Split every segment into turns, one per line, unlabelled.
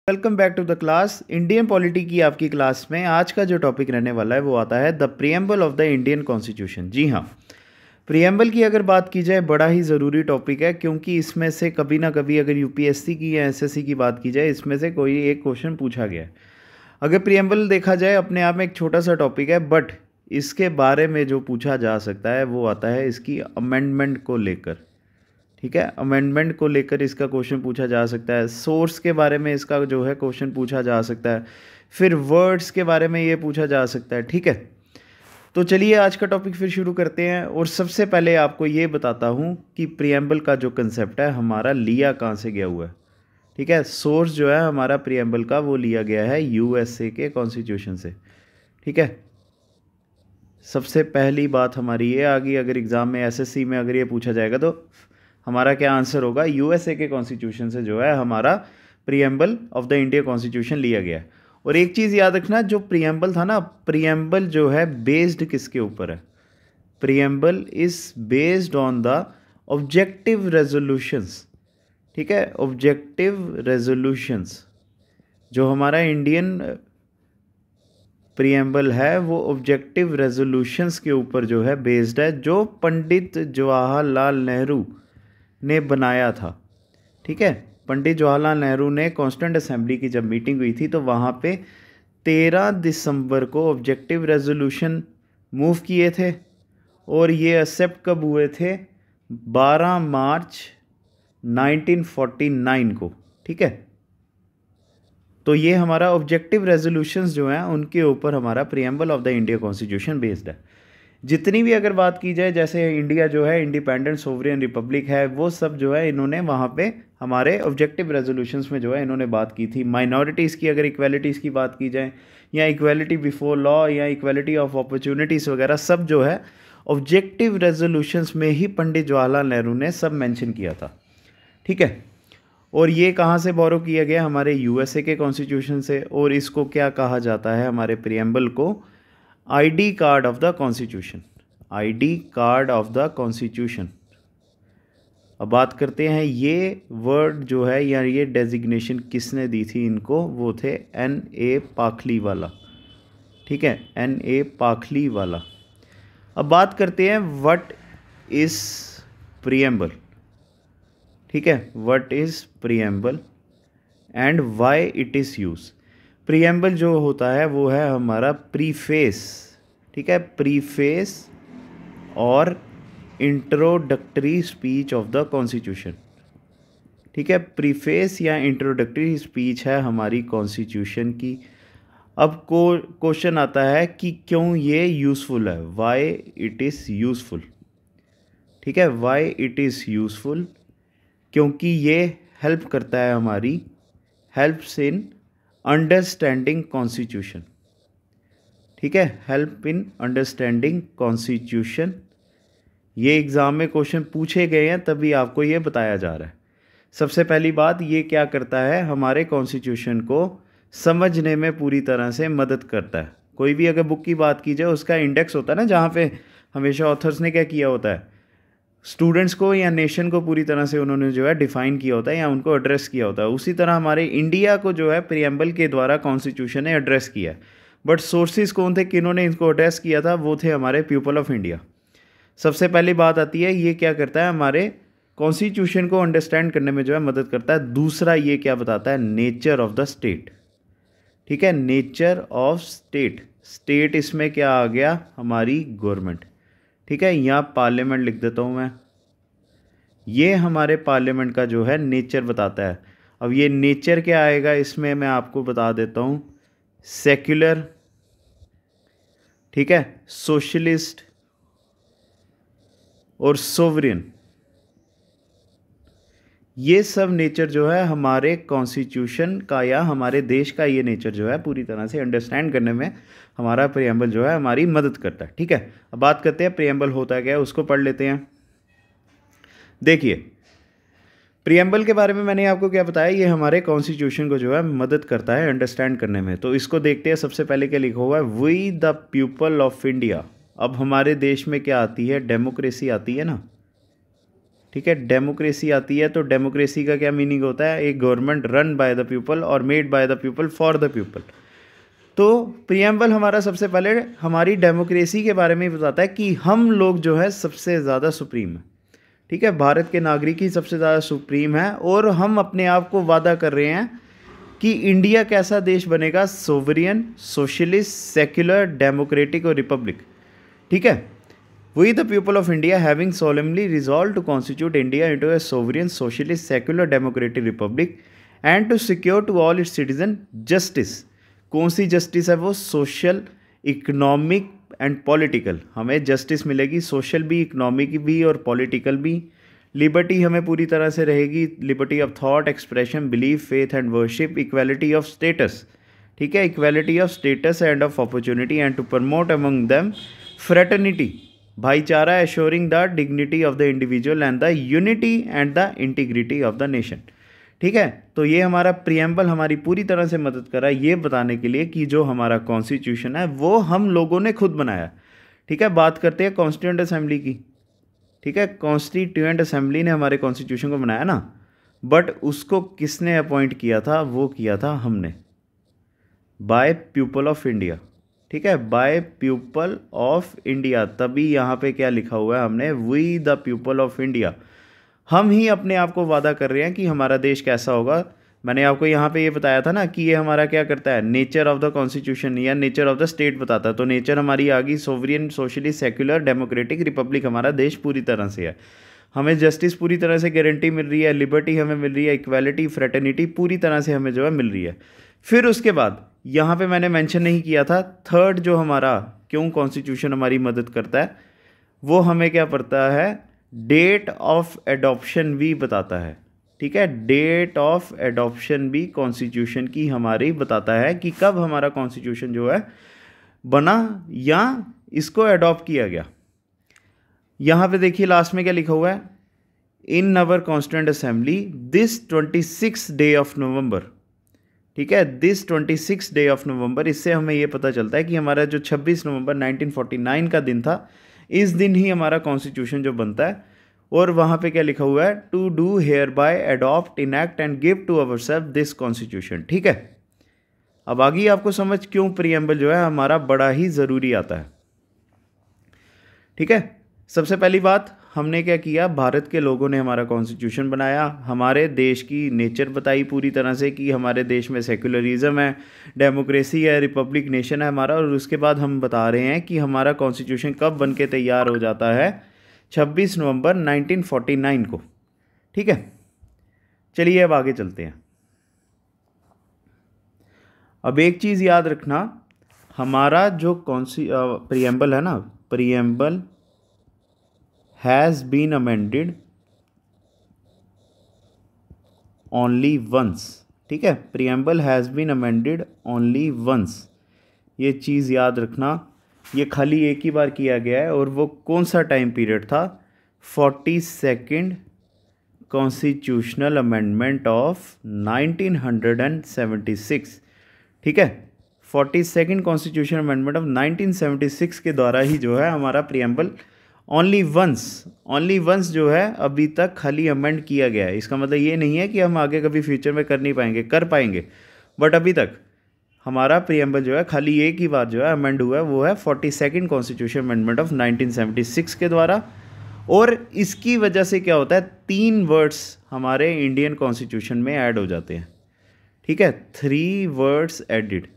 Welcome back to the class. Indian polity की आपकी class में आज का जो टॉपिक रहने वाला है वो आता है the preamble of the Indian constitution. जी हाँ, प्रीएम्बल की अगर बात की जाए बड़ा ही ज़रूरी टॉपिक है, क्योंकि इसमें से कभी ना कभी अगर यूपीएससी की या एसएससी की बात की जाए इसमें से कोई एक क्वेश्चन पूछा गया है। अगर प्रीएम्बल देखा जाए अपने आप में एक छोटा सा टॉपिक है, बट इसके बारे में जो पूछा जा सकता है वो आता है इसकी अमेंडमेंट को लेकर। ठीक है, अमेंडमेंट को लेकर इसका क्वेश्चन पूछा जा सकता है। सोर्स के बारे में इसका जो है क्वेश्चन पूछा जा सकता है। फिर वर्ड्स के बारे में ये पूछा जा सकता है। ठीक है, तो चलिए आज का टॉपिक फिर शुरू करते हैं। और सबसे पहले आपको ये बताता हूँ कि प्रीएम्बल का जो कंसेप्ट है हमारा लिया कहाँ से गया हुआ है। ठीक है, सोर्स जो है हमारा प्रीएम्बल का वो लिया गया है यूएसए के कॉन्स्टिट्यूशन से। ठीक है, सबसे पहली बात हमारी ये आ गई। अगर एग्ज़ाम में एसएससी में अगर ये पूछा जाएगा तो हमारा क्या आंसर होगा? यूएसए के कॉन्स्टिट्यूशन से जो है हमारा preamble of the India constitution लिया गया है। और एक चीज़ याद रखना, जो प्रीएम्बल था ना, प्रीएम्बल जो है बेस्ड किसके ऊपर है? Preamble is based on the objective resolutions. ठीक है, ऑब्जेक्टिव रेजोल्यूशंस जो हमारा इंडियन प्रीएम्बल है वो ऑब्जेक्टिव रेजोल्यूशंस के ऊपर जो है बेस्ड है, जो पंडित जवाहरलाल नेहरू ने बनाया था। ठीक है, पंडित जवाहरलाल नेहरू ने कॉन्स्टिट्यूएंट असेंबली की जब मीटिंग हुई थी तो वहाँ पे 13 दिसंबर को ऑब्जेक्टिव रेजोल्यूशन मूव किए थे और ये एक्सेप्ट कब हुए थे? 12 मार्च 1949 को। ठीक है, तो ये हमारा ऑब्जेक्टिव रेजोल्यूशंस जो हैं उनके ऊपर हमारा preamble of the India constitution based है। जितनी भी अगर बात की जाए, जैसे इंडिया जो है इंडिपेंडेंट सोवरेन रिपब्लिक है, वो सब जो है इन्होंने वहाँ पे हमारे ऑब्जेक्टिव रेजोल्यूशंस में जो है इन्होंने बात की थी। माइनॉरिटीज़ की अगर इक्वालिटीज़ की बात की जाए, या इक्वालिटी बिफोर लॉ, या इक्वालिटी ऑफ अपॉर्चुनिटीज़ वगैरह, सब जो है ऑब्जेक्टिव रेजोल्यूशंस में ही पंडित जवाहरलाल नेहरू ने सब मेंशन किया था। ठीक है, और ये कहाँ से बोरो किया गया? हमारे यूएसए के कॉन्स्टिट्यूशन से। और इसको क्या कहा जाता है हमारे प्रीएम्बल को? ID card of the constitution. ID card of the constitution. अब बात करते हैं ये वर्ड जो है या ये डेजिग्नेशन किसने दी थी इनको? वो थे N.A. पाखलीवाला। ठीक है, N.A. पाखलीवाला। अब बात करते हैं व्हाट इज प्रीएम्बल। ठीक है, what is preamble and why it is use. Preamble जो होता है वो है हमारा प्रीफेस। ठीक है, प्रीफेस और introductory speech of the constitution. ठीक है, प्रीफेस या इंट्रोडक्टरी स्पीच है हमारी कॉन्स्टिट्यूशन की। अब क्वेश्चन आता है कि क्यों ये यूज़फुल है, वाई इट इज़ यूज़फुल। ठीक है, वाई इट इज़ यूज़फुल, क्योंकि ये हेल्प करता है हमारी, हेल्प्स इन अंडरस्टैंडिंग कॉन्स्टिट्यूशन। ठीक है, हेल्प इन अंडरस्टैंडिंग कॉन्स्टिट्यूशन। ये एग्ज़ाम में क्वेश्चन पूछे गए हैं तभी आपको ये बताया जा रहा है। सबसे पहली बात, ये क्या करता है? हमारे कॉन्स्टिट्यूशन को समझने में पूरी तरह से मदद करता है। कोई भी अगर बुक की बात की जाए उसका इंडेक्स होता है ना, जहाँ पे हमेशा ऑथर्स ने क्या किया होता है? स्टूडेंट्स को या नेशन को पूरी तरह से उन्होंने जो है डिफ़ाइन किया होता है या उनको एड्रेस किया होता है। उसी तरह हमारे इंडिया को जो है प्रीएम्बल के द्वारा कॉन्स्टिट्यूशन ने एड्रेस किया है। बट सोर्सेज कौन थे, किन्होंने इनको एड्रेस किया था? वो थे हमारे पीपल ऑफ इंडिया। सबसे पहली बात आती है, ये क्या करता है? हमारे कॉन्स्टिट्यूशन को अंडरस्टैंड करने में जो है मदद करता है। दूसरा, ये क्या बताता है? Nature of the state. ठीक है, नेचर ऑफ स्टेट। स्टेट इसमें क्या आ गया? हमारी गवर्नमेंट। ठीक है, यहाँ पार्लियामेंट लिख देता हूँ मैं। ये हमारे पार्लियामेंट का जो है नेचर बताता है। अब ये नेचर क्या आएगा इसमें मैं आपको बता देता हूँ। सेक्युलर, ठीक है, सोशलिस्ट और सोवरेन, ये सब नेचर जो है हमारे कॉन्स्टिट्यूशन का या हमारे देश का ये नेचर जो है पूरी तरह से अंडरस्टैंड करने में हमारा प्रीएम्बल जो है हमारी मदद करता है। ठीक है, अब बात करते हैं प्रीएम्बल होता क्या है, उसको पढ़ लेते हैं। देखिए, प्रीएम्बल के बारे में मैंने आपको क्या बताया, ये हमारे कॉन्स्टिट्यूशन को जो है मदद करता है अंडरस्टैंड करने में। तो इसको देखते हैं। सबसे पहले क्या लिखा हुआ है? We the people of India. अब हमारे देश में क्या आती है? डेमोक्रेसी आती है ना। ठीक है, डेमोक्रेसी आती है तो डेमोक्रेसी का क्या मीनिंग होता है, एक government run by the people और made by the people for the people. तो प्रियम्बल हमारा सबसे पहले हमारी डेमोक्रेसी के बारे में बताता है कि हम लोग जो है सबसे ज़्यादा सुप्रीम है। ठीक है, भारत के नागरिक ही सबसे ज़्यादा सुप्रीम है और हम अपने आप को वादा कर रहे हैं कि इंडिया कैसा देश बनेगा, सोवरियन, सोशलिस्ट, सेक्युलर, डेमोक्रेटिक और रिपब्लिक। ठीक है, We the people of India having solemnly resolved to constitute India into a sovereign, socialist, secular, democratic republic and to secure to all its citizens justice। कौन C justice है वो, social, economic and political. हमें justice मिलेगी social भी, economic भी और political भी। Liberty हमें पूरी तरह से रहेगी, liberty of thought, expression, belief, faith and worship. Equality of status, ठीक है, equality of status and of opportunity and to promote among them fraternity, भाईचारा, assuring the dignity of the individual and the unity and the integrity of the nation. ठीक है, तो ये हमारा preamble हमारी पूरी तरह से मदद कर रहा है ये बताने के लिए कि जो हमारा कॉन्स्टिट्यूशन है वो हम लोगों ने खुद बनाया। ठीक है, बात करते हैं कॉन्स्टिट्यूएंट असेंबली की। ठीक है, कॉन्स्टिट्यूएंट असेंबली ने हमारे कॉन्स्टिट्यूशन को बनाया ना, बट उसको किसने अपॉइंट किया था, वो किया था हमने, बाय पीपल ऑफ इंडिया। ठीक है, बाय पीपल ऑफ इंडिया, तभी यहाँ पे क्या लिखा हुआ है हमने, we the people of India. हम ही अपने आप को वादा कर रहे हैं कि हमारा देश कैसा होगा। मैंने आपको यहाँ पे ये बताया था ना कि ये हमारा क्या करता है, नेचर ऑफ द कॉन्स्टिट्यूशन या नेचर ऑफ द स्टेट बताता है। तो नेचर हमारी आ गई sovereign, socialist, secular, democratic, Republic. हमारा देश पूरी तरह से है, हमें जस्टिस पूरी तरह से गारंटी मिल रही है, लिबर्टी हमें मिल रही है, इक्वालिटी, फ्रेटर्निटी पूरी तरह से हमें जो है मिल रही है। फिर उसके बाद यहाँ पे मैंने मेंशन नहीं किया था, थर्ड जो हमारा क्यों कॉन्स्टिट्यूशन हमारी मदद करता है वो हमें क्या पड़ता है, डेट ऑफ एडॉप्शन भी बताता है। ठीक है, डेट ऑफ एडॉप्शन भी कॉन्स्टिट्यूशन की हमारी बताता है कि कब हमारा कॉन्स्टिट्यूशन जो है बना या इसको एडॉप्ट किया गया। यहाँ पे देखिए लास्ट में क्या लिखा हुआ है, in our constituent assembly this 26 day of November. ठीक है, दिस 26 डे ऑफ नवंबर, इससे हमें ये पता चलता है कि हमारा जो 26 नवंबर 1949 का दिन था, इस दिन ही हमारा कॉन्स्टिट्यूशन जो बनता है। और वहाँ पे क्या लिखा हुआ है, to do hereby adopt, enact and give to our self this constitution. ठीक है, अब आ गई आपको समझ क्यों प्रीएम्बल जो है हमारा बड़ा ही ज़रूरी आता है। ठीक है, सबसे पहली बात हमने क्या किया, भारत के लोगों ने हमारा कॉन्स्टिट्यूशन बनाया, हमारे देश की नेचर बताई पूरी तरह से कि हमारे देश में सेक्युलरिज्म है, डेमोक्रेसी है, रिपब्लिक नेशन है हमारा। और उसके बाद हम बता रहे हैं कि हमारा कॉन्स्टिट्यूशन कब बन के तैयार हो जाता है, 26 नवंबर 1949 को। ठीक है, चलिए अब आगे चलते हैं। अब एक चीज़ याद रखना, हमारा जो प्रीएम्बल है ना, preamble has been amended only once। ठीक है, preamble has been amended only once, ये चीज़ याद रखना, ये खाली एक ही बार किया गया है। और वो कौन सा टाइम पीरियड था, 42nd कॉन्स्टिट्यूशनल अमेंडमेंट ऑफ 1976। ठीक है, 42nd कॉन्स्टिट्यूशनल अमेंडमेंट ऑफ 1976 के द्वारा ही जो है हमारा प्रीएम्बल ओनली वंस जो है अभी तक खाली अमेंड किया गया है। इसका मतलब ये नहीं है कि हम आगे कभी फ्यूचर में कर नहीं पाएंगे, कर पाएंगे, बट अभी तक हमारा प्रीएम्बल जो है खाली एक ही बार जो है अमेंड हुआ है, वो है 42nd कॉन्स्टिट्यूशन अमेंडमेंट ऑफ 1976 के द्वारा। और इसकी वजह से क्या होता है, 3 वर्ड्स हमारे इंडियन कॉन्स्टिट्यूशन में ऐड हो जाते हैं। ठीक है, 3 वर्ड्स एडिड,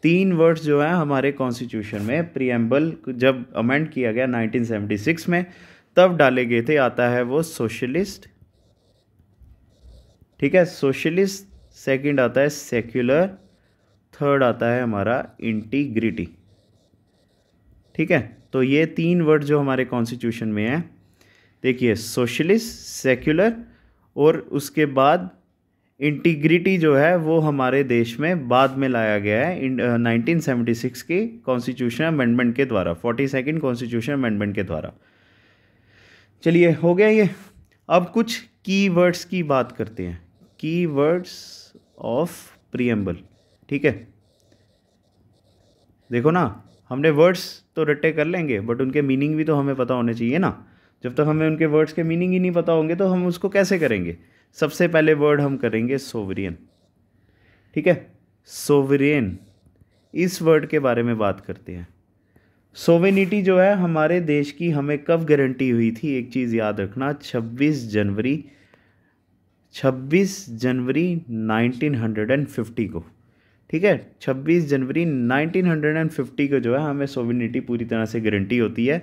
3 वर्ड्स जो है हमारे कॉन्स्टिट्यूशन में प्रीएम्बल जब अमेंड किया गया 1976 में तब डाले गए थे। आता है वो सोशलिस्ट, ठीक है, सोशलिस्ट, सेकंड आता है सेक्युलर, थर्ड आता है हमारा इंटीग्रिटी। ठीक है, तो ये 3 वर्ड जो हमारे कॉन्स्टिट्यूशन में है, देखिए सोशलिस्ट, सेक्युलर और उसके बाद इंटीग्रिटी जो है वो हमारे देश में बाद में लाया गया है 1976 के कॉन्स्टिट्यूशन अमेंडमेंट के द्वारा, 42nd कॉन्स्टिट्यूशन अमेंडमेंट के द्वारा। चलिए हो गया ये। अब कुछ कीवर्ड्स की बात करते हैं, कीवर्ड्स ऑफ प्रीएम्बल। ठीक है, देखो ना, हमने वर्ड्स तो रट्टे कर लेंगे बट उनके मीनिंग भी तो हमें पता होने चाहिए ना। जब तक हमें उनके वर्ड्स के मीनिंग ही नहीं पता होंगे तो हम उसको कैसे करेंगे। सबसे पहले वर्ड हम करेंगे सोवरियन। ठीक है, सोवरियन, इस वर्ड के बारे में बात करते हैं। सोवेनिटी जो है हमारे देश की हमें कब गारंटी हुई थी, एक चीज़ याद रखना, 26 जनवरी 1950 को। ठीक है, 26 जनवरी 1950 को जो है हमें सोवेनिटी पूरी तरह से गारंटी होती है।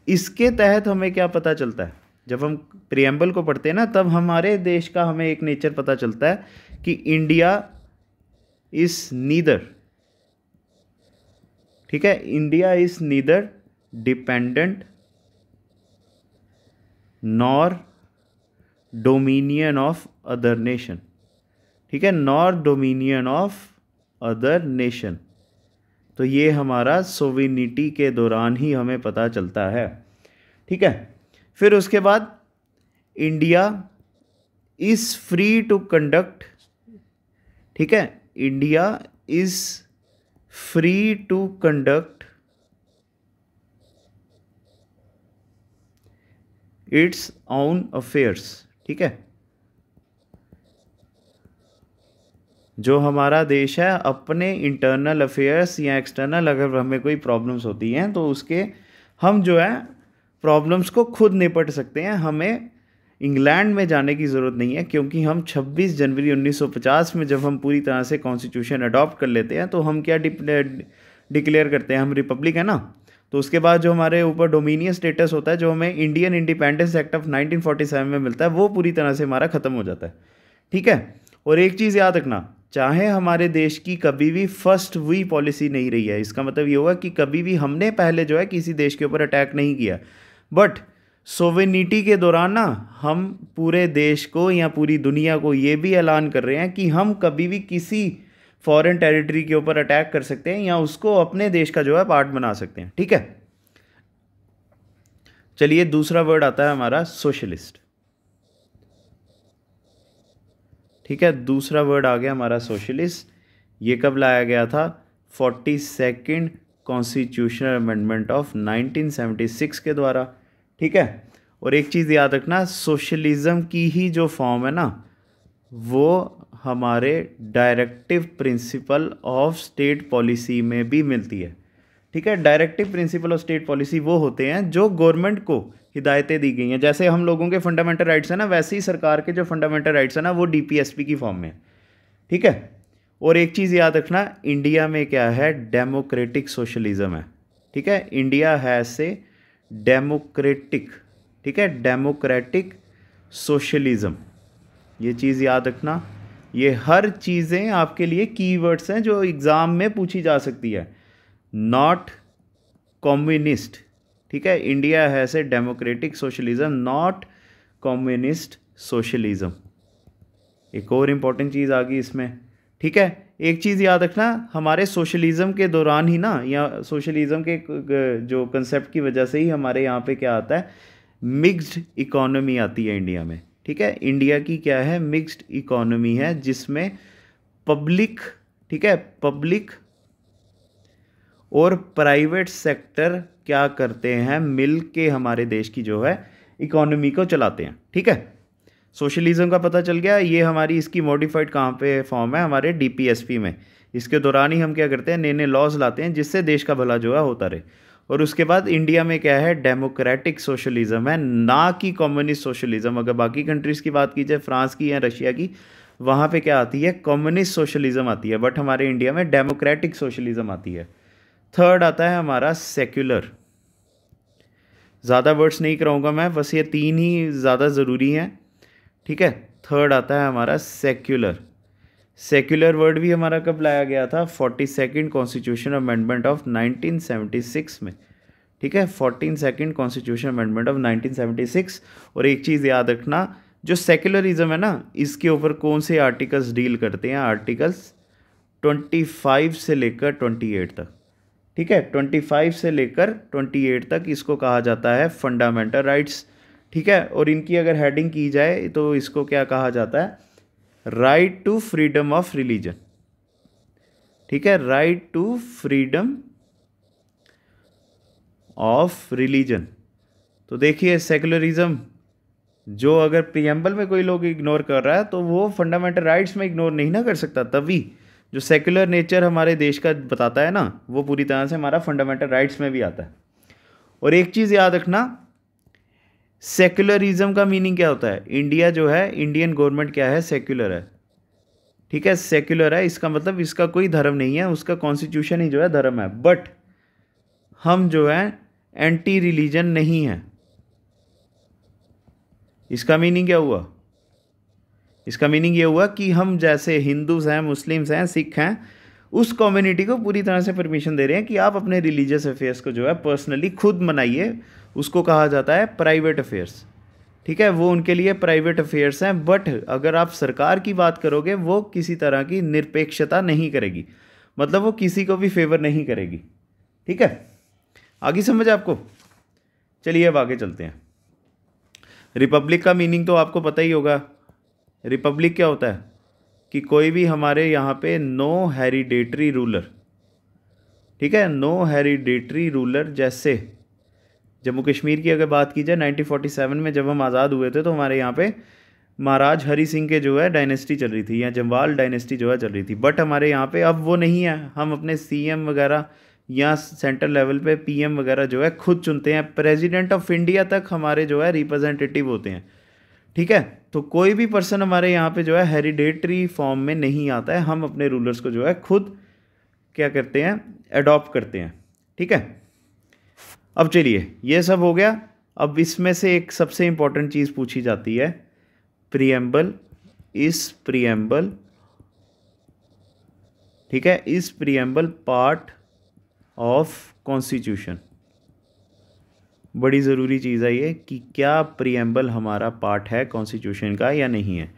इसके तहत हमें क्या पता चलता है, जब हम प्रियम्बल को पढ़ते हैं ना तब हमारे देश का हमें एक नेचर पता चलता है कि इंडिया इज नीदर, ठीक है, India is neither dependent nor dominion of other nation. ठीक है, nor dominion of other nation. तो ये हमारा सोवेनिटी के दौरान ही हमें पता चलता है। ठीक है, फिर उसके बाद India is free to conduct, ठीक है, India is free to conduct its own affairs. ठीक है, जो हमारा देश है अपने इंटरनल अफेयर्स या एक्सटर्नल अगर हमें कोई प्रॉब्लम्स होती हैं तो उसके हम जो है प्रॉब्लम्स को खुद निपट सकते हैं। हमें इंग्लैंड में जाने की ज़रूरत नहीं है, क्योंकि हम 26 जनवरी 1950 में जब हम पूरी तरह से कॉन्स्टिट्यूशन अडॉप्ट कर लेते हैं तो हम क्या डिक्लेयर करते हैं, हम रिपब्लिक है ना। तो उसके बाद जो हमारे ऊपर डोमिनियन स्टेटस होता है जो हमें इंडियन इंडिपेंडेंस एक्ट ऑफ 1947 में मिलता है वो पूरी तरह से हमारा ख़त्म हो जाता है। ठीक है, और एक चीज़ याद रखना, चाहे हमारे देश की कभी भी फर्स्ट वी पॉलिसी नहीं रही है, इसका मतलब ये होगा कि कभी भी हमने पहले जो है किसी देश के ऊपर अटैक नहीं किया, बट सोवेनिटी के दौरान ना हम पूरे देश को या पूरी दुनिया को ये भी ऐलान कर रहे हैं कि हम कभी भी किसी फॉरेन टेरिटरी के ऊपर अटैक कर सकते हैं या उसको अपने देश का जो है पार्ट बना सकते हैं। ठीक है, चलिए दूसरा वर्ड आता है हमारा सोशलिस्ट। ठीक है, दूसरा वर्ड आ गया हमारा सोशलिस्ट। ये कब लाया गया था, 42nd कॉन्स्टिट्यूशनल अमेंडमेंट ऑफ 1976 के द्वारा। ठीक है, और एक चीज़ याद रखना, सोशलिज़म की ही जो फॉर्म है ना वो हमारे directive principle of state policy में भी मिलती है। ठीक है, directive principle of state policy वो होते हैं जो गवर्नमेंट को हिदायतें दी गई हैं। जैसे हम लोगों के फंडामेंटल राइट्स हैं ना, वैसे ही सरकार के जो फंडामेंटल राइट्स हैं ना वो डीपीएसपी की फॉर्म में है। ठीक है, और एक चीज़ याद रखना, इंडिया में क्या है, डेमोक्रेटिक सोशलिज्म है। ठीक है, इंडिया है से डेमोक्रेटिक, ठीक है, डेमोक्रेटिक सोशलिज्म, ये चीज़ याद रखना। ये हर चीज़ें आपके लिए कीवर्ड्स हैं जो एग्ज़ाम में पूछी जा सकती है। नॉट कम्युनिस्ट, ठीक है, India has a democratic socialism, not communist socialism. एक और इम्पॉर्टेंट चीज़ आ गई इसमें। ठीक है, एक चीज़ याद रखना, हमारे सोशलिज्म के दौरान ही ना, या सोशलिज्म के जो कंसेप्ट की वजह से ही हमारे यहाँ पे क्या आता है, मिक्स्ड इकोनॉमी आती है इंडिया में। ठीक है, इंडिया की क्या है, मिक्स्ड इकोनॉमी है जिसमें पब्लिक, ठीक है, पब्लिक और प्राइवेट सेक्टर क्या करते हैं, मिल के हमारे देश की जो है इकोनॉमी को चलाते हैं। ठीक है, सोशलिज्म का पता चल गया। ये हमारी इसकी मॉडिफाइड कहाँ पे फॉर्म है, हमारे डीपीएसपी में। इसके दौरान ही हम क्या करते हैं, नए नए लॉज लाते हैं जिससे देश का भला जो है होता रहे। और उसके बाद इंडिया में क्या है, डेमोक्रेटिक सोशलिज्म है, ना कि कम्युनिस्ट सोशलिज्म। अगर बाकी कंट्रीज़ की बात की जाए, फ्रांस की या रशिया की, वहाँ पे क्या आती है, कम्युनिस्ट सोशलिज्म आती है, बट हमारे इंडिया में डेमोक्रेटिक सोशलिज्म आती है। थर्ड आता है हमारा सेक्युलर। ज़्यादा वर्ड्स नहीं कराऊंगा मैं, बस ये तीन ही ज़्यादा ज़रूरी हैं। ठीक है, थर्ड आता है हमारा सेक्युलर। सेक्युलर वर्ड भी हमारा कब लाया गया था, 42nd कॉन्स्टिट्यूशन अमेंडमेंट ऑफ 1976 में। ठीक है, 42nd कॉन्स्टिट्यूशन अमेंडमेंट ऑफ 1976। और एक चीज़ याद रखना, जो सेक्युलरिज्म है ना, इसके ऊपर कौन से आर्टिकल्स डील करते हैं, आर्टिकल्स 25 से लेकर 28 तक। ठीक है, 25 से लेकर 28 तक इसको कहा जाता है फंडामेंटल राइट्स। ठीक है, और इनकी अगर हेडिंग की जाए तो इसको क्या कहा जाता है, right to freedom of religion. ठीक है, right to freedom of religion. तो देखिए सेकुलरिज्म जो अगर प्रीएम्बल में कोई लोग इग्नोर कर रहा है तो वो फंडामेंटल राइट्स में इग्नोर नहीं ना कर सकता। तभी जो सेकुलर नेचर हमारे देश का बताता है ना, वो पूरी तरह से हमारा फंडामेंटल राइट्स में भी आता है। और एक चीज़ याद रखना, सेकुलरिज्म का मीनिंग क्या होता है। इंडिया जो है, इंडियन गवर्नमेंट क्या है, सेक्युलर है। ठीक है, सेक्युलर है, इसका मतलब इसका कोई धर्म नहीं है, उसका कॉन्स्टिट्यूशन ही जो है धर्म है। बट हम जो है एंटी रिलीजन नहीं है। इसका मीनिंग क्या हुआ, इसका मीनिंग ये हुआ कि हम जैसे हिंदूज हैं, मुस्लिम्स हैं, सिख हैं, उस कम्युनिटी को पूरी तरह से परमिशन दे रहे हैं कि आप अपने रिलीजियस अफेयर्स को जो है पर्सनली खुद मनाइए। उसको कहा जाता है प्राइवेट अफेयर्स। ठीक है, वो उनके लिए प्राइवेट अफेयर्स हैं। बट अगर आप सरकार की बात करोगे, वो किसी तरह की निरपेक्षता नहीं करेगी, मतलब वो किसी को भी फेवर नहीं करेगी। ठीक है, आगे समझ आपको। चलिए अब आगे चलते हैं। रिपब्लिक का मीनिंग तो आपको पता ही होगा। रिपब्लिक क्या होता है कि कोई भी हमारे यहाँ पे नो हेरिडेटरी रूलर, ठीक है, नो हेरिडेटरी रूलर। जैसे जम्मू कश्मीर की अगर बात की जाए, 1947 में जब हम आज़ाद हुए थे तो हमारे यहाँ पे महाराज हरि सिंह के जो है डायनेस्टी चल रही थी, या जम्वाल डायनेस्टी जो है चल रही थी। बट हमारे यहाँ पे अब वो नहीं है। हम अपने सीएम वगैरह या सेंट्रल लेवल पे पीएम वगैरह जो है खुद चुनते हैं। प्रेसिडेंट ऑफ इंडिया तक हमारे जो है रिप्रेजेंटेटिव होते हैं। ठीक है, तो कोई भी पर्सन हमारे यहाँ पे जो है हेरिडेटरी फॉर्म में नहीं आता है। हम अपने रूलर्स को जो है खुद क्या करते हैं, अडॉप्ट करते हैं। ठीक है, अब चलिए ये सब हो गया। अब इसमें से एक सबसे इंपॉर्टेंट चीज़ पूछी जाती है, प्रीएम्बल, इस प्रीएम्बल, ठीक है, इस प्रीएम्बल पार्ट ऑफ कॉन्स्टिट्यूशन। बड़ी ज़रूरी चीज़ है ये कि क्या प्रीएम्बल हमारा पार्ट है कॉन्स्टिट्यूशन का या नहीं है।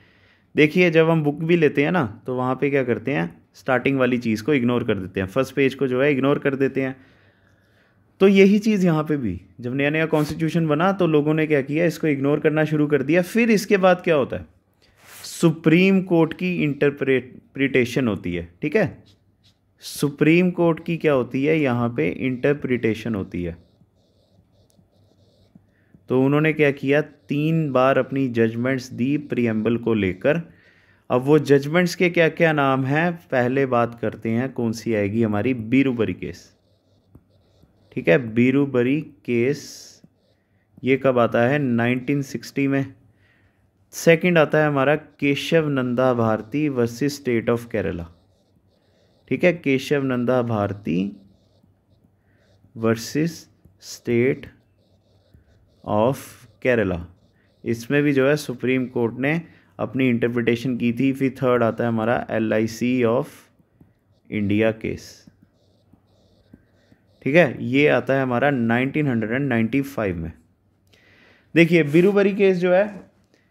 देखिए जब हम बुक भी लेते हैं ना, तो वहाँ पे क्या करते हैं, स्टार्टिंग वाली चीज़ को इग्नोर कर देते हैं, फर्स्ट पेज को जो है इग्नोर कर देते हैं। तो यही चीज़ यहाँ पे भी, जब नया नया कॉन्स्टिट्यूशन बना तो लोगों ने क्या किया, इसको इग्नोर करना शुरू कर दिया। फिर इसके बाद क्या होता है, सुप्रीम कोर्ट की इंटरप्रिटेशन होती है। ठीक है, सुप्रीम कोर्ट की क्या होती है, यहाँ पे इंटरप्रिटेशन होती है। तो उन्होंने क्या किया, 3 बार अपनी जजमेंट्स दी प्रीएम्बल को लेकर। अब वो जजमेंट्स के क्या क्या नाम हैं, पहले बात करते हैं कौन सी आएगी हमारी, बीरूबरी केस। ठीक है, बीरूबरी केस ये कब आता है, 1960 में। सेकंड आता है हमारा Keshav Nanda Bharati versus state of Kerala. ठीक है, Keshav Nanda Bharati versus state of Kerala. इसमें भी जो है सुप्रीम कोर्ट ने अपनी इंटरप्रिटेशन की थी। फिर थर्ड आता है हमारा LIC ऑफ इंडिया केस। ठीक है, ये आता है हमारा 1995 में। देखिए बीरूबरी केस जो है,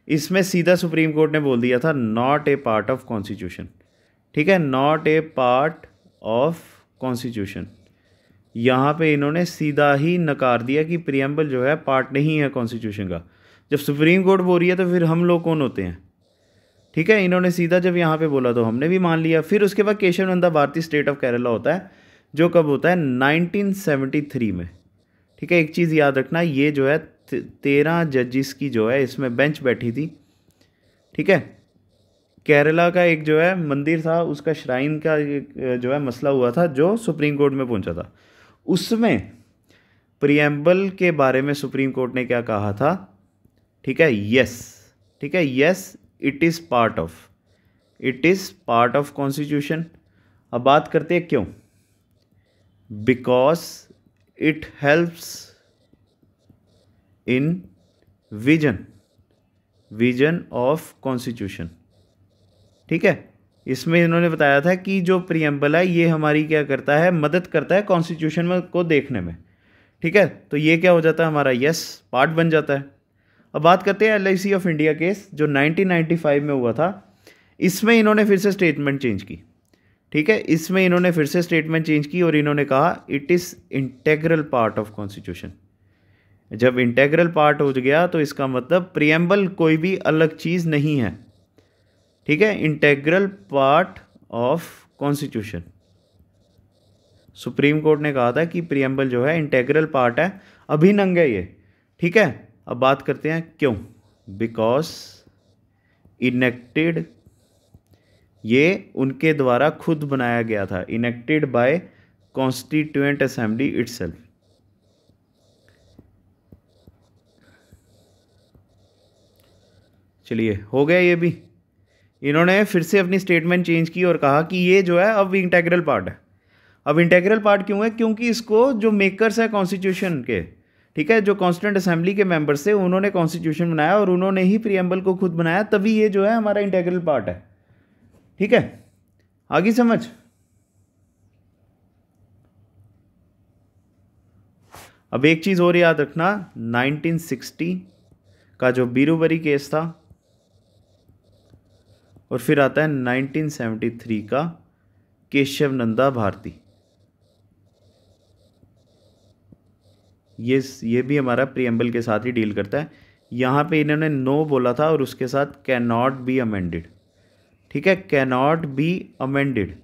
इसमें सीधा सुप्रीम कोर्ट ने बोल दिया था not a part of constitution. ठीक है, not a part of constitution. यहाँ पे इन्होंने सीधा ही नकार दिया कि प्रीएम्बल जो है पार्ट नहीं है कॉन्स्टिट्यूशन का। जब सुप्रीम कोर्ट बोल रही है तो फिर हम लोग कौन होते हैं। ठीक है, इन्होंने सीधा जब यहाँ पे बोला तो हमने भी मान लिया। फिर उसके बाद केशव नंदा भारती स्टेट ऑफ केरला होता है, जो कब होता है, 1973 में। ठीक है, एक चीज़ याद रखना, ये जो है 13 जजिस की जो है इसमें बेंच बैठी थी। ठीक है, केरला का एक जो है मंदिर था, उसका श्राइन का जो है मसला हुआ था, जो सुप्रीम कोर्ट में पहुंचा था। उसमें प्रीएम्बल के बारे में सुप्रीम कोर्ट ने क्या कहा था, ठीक है, यस, ठीक है, yes it is part of constitution. अब बात करते हैं क्यों, because it helps in vision of constitution. ठीक है, इसमें इन्होंने बताया था कि जो प्रीएम्बल है ये हमारी क्या करता है, मदद करता है कॉन्स्टिट्यूशन में को देखने में। ठीक है, तो ये क्या हो जाता है हमारा, यस पार्ट बन जाता है। अब बात करते हैं LIC ऑफ इंडिया केस, जो 1995 में हुआ था। इसमें इन्होंने फिर से स्टेटमेंट चेंज की। ठीक है, इसमें इन्होंने फिर से स्टेटमेंट चेंज की और इन्होंने कहा it is integral part of constitution. जब इंटेग्रल पार्ट हो गया तो इसका मतलब प्रीएम्बल कोई भी अलग चीज़ नहीं है। ठीक है, integral part of constitution. Supreme court ने कहा था कि प्रियम्बल जो है इंटेग्रल पार्ट है, अभिन्न है ये, ठीक है। अब बात करते हैं क्यों। बिकॉज इनेक्टेड, ये उनके द्वारा खुद बनाया गया था, enacted bye constituent assembly itself. चलिए हो गया ये भी। इन्होंने फिर से अपनी स्टेटमेंट चेंज की और कहा कि ये जो है अब इंटेग्रल पार्ट है। अब इंटेग्रल पार्ट क्यों है? क्योंकि इसको जो मेकर्स है कॉन्स्टिट्यूशन के, ठीक है, जो कॉन्स्टिट्यूंट असेंबली के मेंबर्स थे, उन्होंने कॉन्स्टिट्यूशन बनाया और उन्होंने ही प्रियम्बल को खुद बनाया, तभी ये जो है हमारा इंटेग्रल पार्ट है, ठीक है। आगे समझ। अब एक चीज़ और याद रखना, 1960 का जो बीरूबरी केस था और फिर आता है 1973 का केशव नंदा भारती, ये भी हमारा प्रियम्बल के साथ ही डील करता है। यहाँ पे इन्होंने नो बोला था और उसके साथ कैन नॉट बी अमेंडेड, ठीक है, कैन नॉट बी अमेंडेड।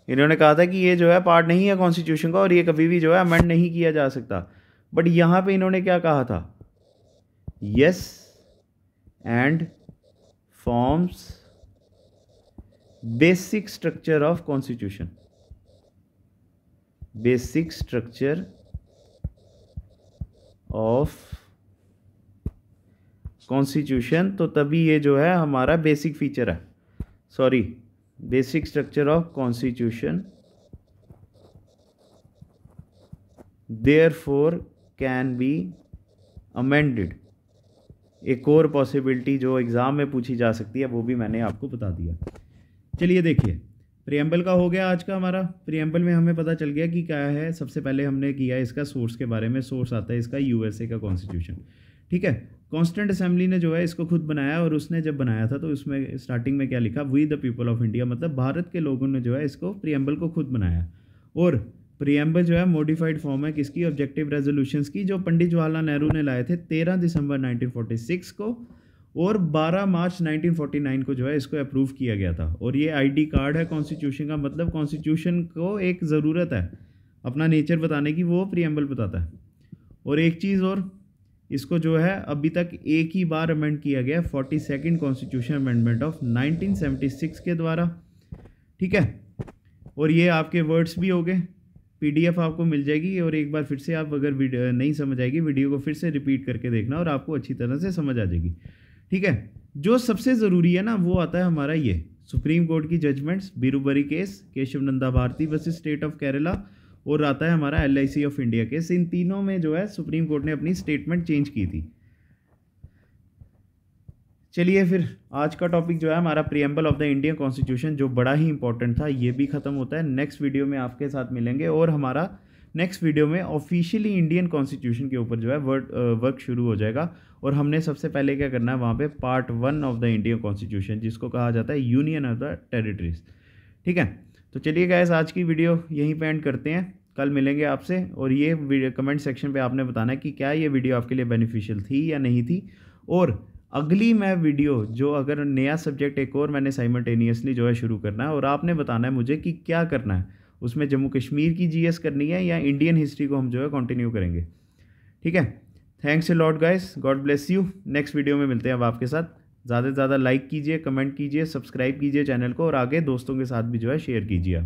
इन्होंने कहा था कि ये जो है पार्ट नहीं है कॉन्स्टिट्यूशन का और ये कभी भी जो है अमेंड नहीं किया जा सकता। बट यहाँ पे इन्होंने क्या कहा था? Yes and forms basic structure of constitution, basic structure of constitution, तो तभी ये जो है हमारा बेसिक फीचर है, sorry basic structure of constitution, therefore can be amended. एक और पॉसिबिलिटी जो एग्ज़ाम में पूछी जा सकती है वो भी मैंने आपको बता दिया। चलिए देखिए, प्रियम्बल का हो गया आज का हमारा। प्रियम्बल में हमें पता चल गया कि क्या है। सबसे पहले हमने किया इसका सोर्स के बारे में। सोर्स आता है इसका यूएसए का कॉन्स्टिट्यूशन, ठीक है। कॉन्स्टिट्यूंट असेंबली ने जो है इसको खुद बनाया और उसने जब बनाया था तो उसमें स्टार्टिंग में क्या लिखा? We the people of India, मतलब भारत के लोगों ने जो है इसको प्रियम्बल को खुद बनाया। और प्रियम्बल जो है मॉडिफाइड फॉर्म है किसकी? ऑब्जेक्टिव रेजोल्यूशंस की, जो पंडित जवाहरलाल नेहरू ने लाए थे 13 दिसंबर 1946 को और 12 मार्च 1949 को जो है इसको अप्रूव किया गया था। और ये आईडी कार्ड है कॉन्स्टिट्यूशन का, मतलब कॉन्स्टिट्यूशन को एक ज़रूरत है अपना नेचर बताने की, वो प्रियम्बल बताता है। और एक चीज़ और, इसको जो है अभी तक एक ही बार अमेंड किया गया, 42nd कॉन्स्टिट्यूशन अमेंडमेंट ऑफ 1976 के द्वारा, ठीक है। और ये आपके वर्ड्स भी हो गए, पीडीएफ आपको मिल जाएगी। और एक बार फिर से आप अगर वीडियो नहीं समझ आएगी, वीडियो को फिर से रिपीट करके देखना और आपको अच्छी तरह से समझ आ जाएगी, ठीक है। जो सबसे ज़रूरी है ना वो आता है हमारा ये सुप्रीम कोर्ट की judgments, Berubari case, Keshava Nanda Bharati versus state of Kerala, और आता है हमारा LIC ऑफ इंडिया केस। इन तीनों में जो है सुप्रीम कोर्ट ने अपनी स्टेटमेंट चेंज की थी। चलिए फिर आज का टॉपिक जो है हमारा preamble of the Indian constitution, जो बड़ा ही इंपॉर्टेंट था, ये भी ख़त्म होता है। नेक्स्ट वीडियो में आपके साथ मिलेंगे और हमारा नेक्स्ट वीडियो में ऑफिशियली इंडियन कॉन्स्टिट्यूशन के ऊपर जो है वर्क शुरू हो जाएगा। और हमने सबसे पहले क्या करना है, वहाँ पे part 1 of the Indian constitution, जिसको कहा जाता है यूनियन ऑफ द टेरिटरीज, ठीक है। तो चलिए गाइस, आज की वीडियो यहीं पे एंड करते हैं, कल मिलेंगे आपसे। और ये वीडियो कमेंट सेक्शन पे आपने बताना है कि क्या ये वीडियो आपके लिए बेनिफिशियल थी या नहीं थी। और अगली मैं वीडियो जो अगर नया सब्जेक्ट एक और मैंने साइमल्टेनियसली जो है शुरू करना है, और आपने बताना है मुझे कि क्या करना है, उसमें जम्मू कश्मीर की GS करनी है या इंडियन हिस्ट्री को हम जो है कंटिन्यू करेंगे, ठीक है। Thanks a lot guys, God bless you. Next video में मिलते हैं अब आपके साथ। ज़्यादा से ज़्यादा लाइक कीजिए, कमेंट कीजिए, सब्सक्राइब कीजिए चैनल को और आगे दोस्तों के साथ भी जो है शेयर कीजिए।